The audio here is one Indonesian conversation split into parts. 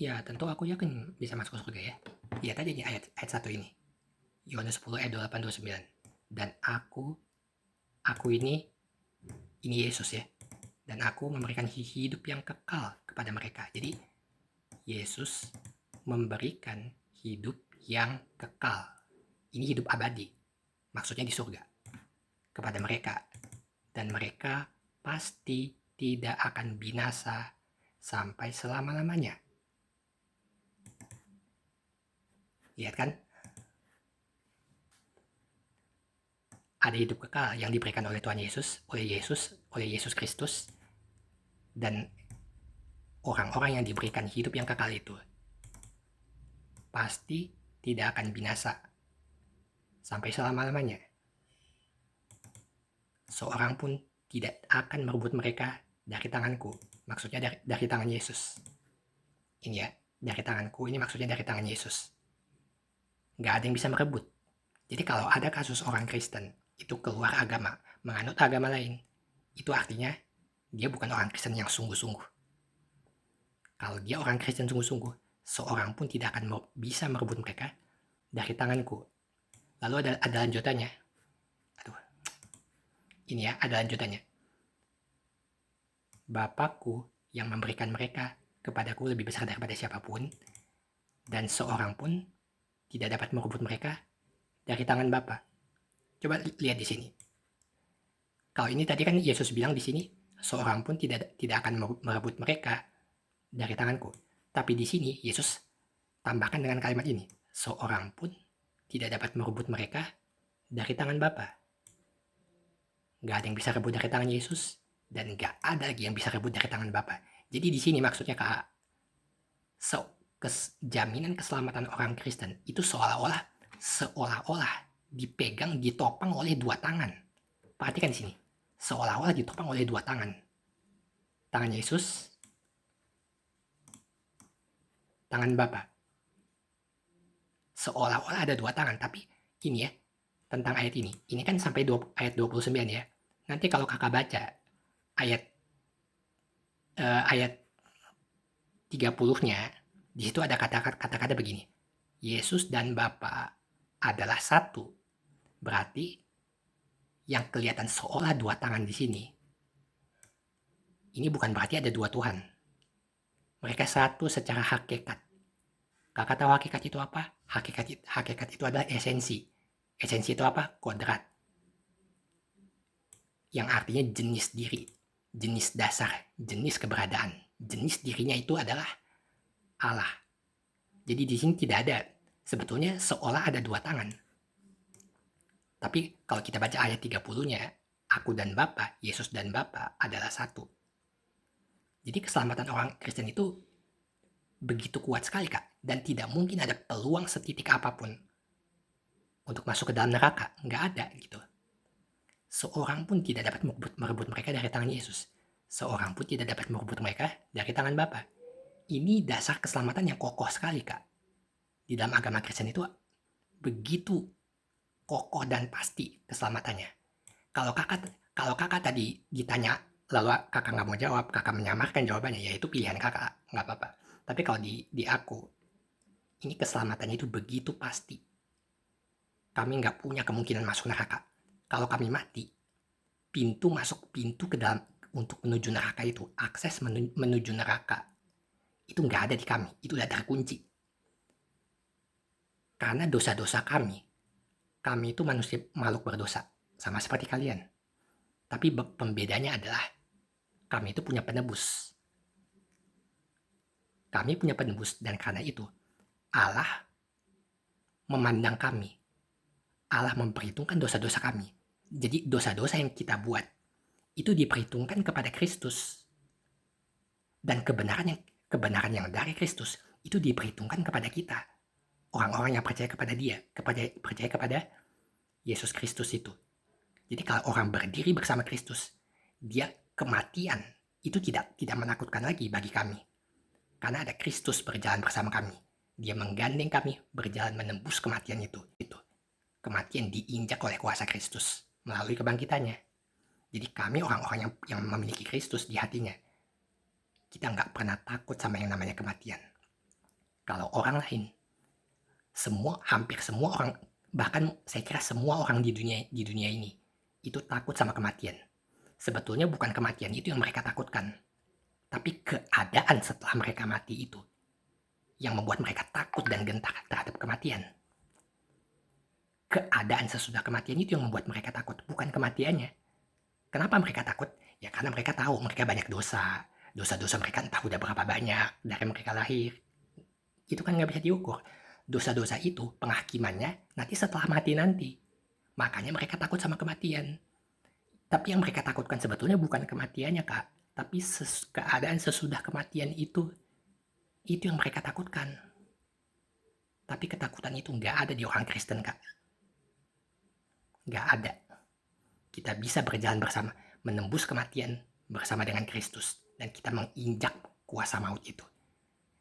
Ya, tentu aku yakin bisa masuk surga ya. Ya tadi nih ayat 1 ini. Yohanes 10 ayat 28-29. Dan aku ini Yesus ya. Dan aku memberikan hidup yang kekal kepada mereka. Jadi Yesus memberikan hidup yang kekal. Ini hidup abadi. Maksudnya di surga. Kepada mereka. Dan mereka pasti tidak akan binasa sampai selama-lamanya. Lihat kan? Ada hidup kekal yang diberikan oleh Tuhan Yesus, oleh Yesus Kristus, dan orang-orang yang diberikan hidup yang kekal itu pasti tidak akan binasa sampai selama-lamanya. Seorang pun tidak akan merebut mereka dari tanganku. Maksudnya dari tangan Yesus. Ini ya, dari tanganku ini maksudnya dari tangan Yesus. Gak ada yang bisa merebut. Jadi kalau ada kasus orang Kristen itu keluar agama, menganut agama lain, itu artinya dia bukan orang Kristen yang sungguh-sungguh. Kalau dia orang Kristen sungguh-sungguh, seorang pun tidak akan bisa merebut mereka dari tanganku. Lalu ada lanjutannya. Aduh, ini ya, ada lanjutannya. Bapakku yang memberikan mereka kepadaku lebih besar daripada siapapun, dan seorang pun tidak dapat merebut mereka dari tangan Bapa. Coba lihat di sini. Kalau ini tadi kan Yesus bilang di sini, seorang pun tidak akan merebut mereka dari tanganku. Tapi di sini Yesus tambahkan dengan kalimat ini, seorang pun tidak dapat merebut mereka dari tangan Bapa. Gak ada yang bisa rebut dari tangan Yesus, dan gak ada lagi yang bisa rebut dari tangan Bapa. Jadi di sini maksudnya Kak, jaminan keselamatan orang Kristen itu seolah-olah dipegang, ditopang oleh dua tangan. Perhatikan di sini, seolah-olah ditopang oleh dua tangan. Tangan Yesus, tangan Bapa. Seolah-olah ada dua tangan, tapi ini ya, tentang ayat ini. Ini kan sampai ayat 29 ya. Nanti kalau kakak baca ayat 30-nya, di situ ada kata-kata begini. Yesus dan Bapa adalah satu. Berarti yang kelihatan seolah dua tangan di sini, ini bukan berarti ada dua Tuhan. Mereka satu secara hakikat. Kakak tahu hakikat itu apa? Hakikat itu adalah esensi. Esensi itu apa? Kodrat. Yang artinya jenis diri, jenis dasar, jenis keberadaan. Jenis dirinya itu adalah Allah. Jadi di sini tidak ada, sebetulnya seolah ada dua tangan. Tapi kalau kita baca ayat 30-nya, aku dan Bapa, Yesus dan Bapa adalah satu. Jadi keselamatan orang Kristen itu begitu kuat sekali Kak, dan tidak mungkin ada peluang setitik apapun untuk masuk ke dalam neraka, nggak ada gitu. Seorang pun tidak dapat merebut mereka dari tangan Yesus. Seorang pun tidak dapat merebut mereka dari tangan Bapa. Ini dasar keselamatan yang kokoh sekali Kak. Di dalam agama Kristen itu begitu kokoh dan pasti keselamatannya. Kalau kakak tadi ditanya, lalu kakak nggak mau jawab, kakak menyamarkan jawabannya, ya itu pilihan kakak, nggak apa-apa. Tapi kalau di aku, ini keselamatannya itu begitu pasti. Kami nggak punya kemungkinan masuk neraka. Kalau kami mati, pintu ke dalam untuk menuju neraka itu, akses menuju neraka, itu nggak ada di kami, itu udah terkunci. Karena dosa-dosa kami itu manusia, makhluk berdosa, sama seperti kalian. Tapi pembedanya adalah, kami itu punya penebus. Kami punya penebus, dan karena itu, Allah memandang kami. Allah memperhitungkan dosa-dosa kami. Jadi dosa-dosa yang kita buat, itu diperhitungkan kepada Kristus. Dan kebenaran yang dari Kristus, itu diperhitungkan kepada kita. Orang-orang yang percaya kepada dia, percaya kepada Yesus Kristus itu. Jadi kalau orang berdiri bersama Kristus, dia kematian itu tidak menakutkan lagi bagi kami. Karena ada Kristus berjalan bersama kami. Dia menggandeng kami berjalan menembus kematian itu. Kematian diinjak oleh kuasa Kristus melalui kebangkitannya. Jadi kami orang-orang yang memiliki Kristus di hatinya, kita nggak pernah takut sama yang namanya kematian. Kalau orang lain, hampir semua orang, bahkan saya kira semua orang di dunia ini itu takut sama kematian. Sebetulnya bukan kematian itu yang mereka takutkan, tapi keadaan setelah mereka mati itu yang membuat mereka takut dan gentar terhadap kematian. Keadaan sesudah kematian itu yang membuat mereka takut, bukan kematiannya. Kenapa mereka takut? Ya karena mereka tahu mereka banyak dosa. Dosa-dosa mereka entah udah berapa banyak dari mereka lahir. Itu kan nggak bisa diukur. Dosa-dosa itu penghakimannya nanti setelah mati nanti. Makanya mereka takut sama kematian. Tapi yang mereka takutkan sebetulnya bukan kematiannya, Kak. Tapi keadaan sesudah kematian itu yang mereka takutkan. Tapi ketakutan itu nggak ada di orang Kristen, Kak. Nggak ada. Kita bisa berjalan bersama, menembus kematian bersama dengan Kristus. Dan kita menginjak kuasa maut itu.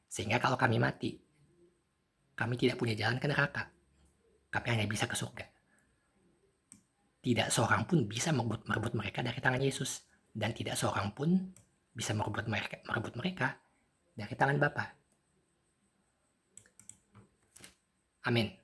Sehingga kalau kami mati, kami tidak punya jalan ke neraka. Kami hanya bisa ke surga. Tidak seorang pun bisa merebut mereka dari tangan Yesus. Dan tidak seorang pun bisa merebut mereka dari tangan Bapa. Amin.